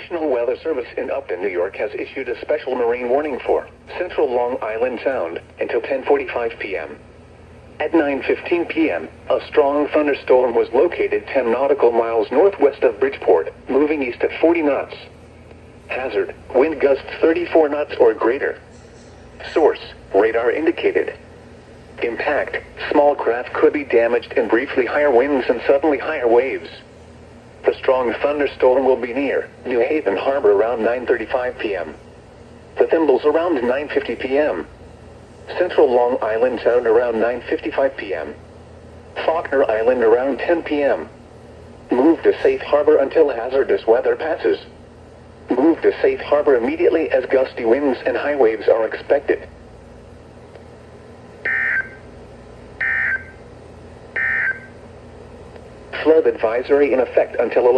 National Weather Service in Upton, New York has issued a special marine warning for central Long Island Sound until 10:45 p.m. At 9:15 p.m., a strong thunderstorm was located 10 nautical miles northwest of Bridgeport, moving east at 40 knots. Hazard, wind gusts 34 knots or greater. Source, radar indicated. Impact, small craft could be damaged in briefly higher winds and suddenly higher waves. The strong thunderstorm will be near New Haven Harbor around 9:35 p.m. The Thimbles around 9:50 p.m. Central Long Island Sound around 9:55 p.m. Falkner Island around 10 p.m. Move to safe harbor until hazardous weather passes. Move to safe harbor immediately as gusty winds and high waves are expected. Flood advisory in effect until 11.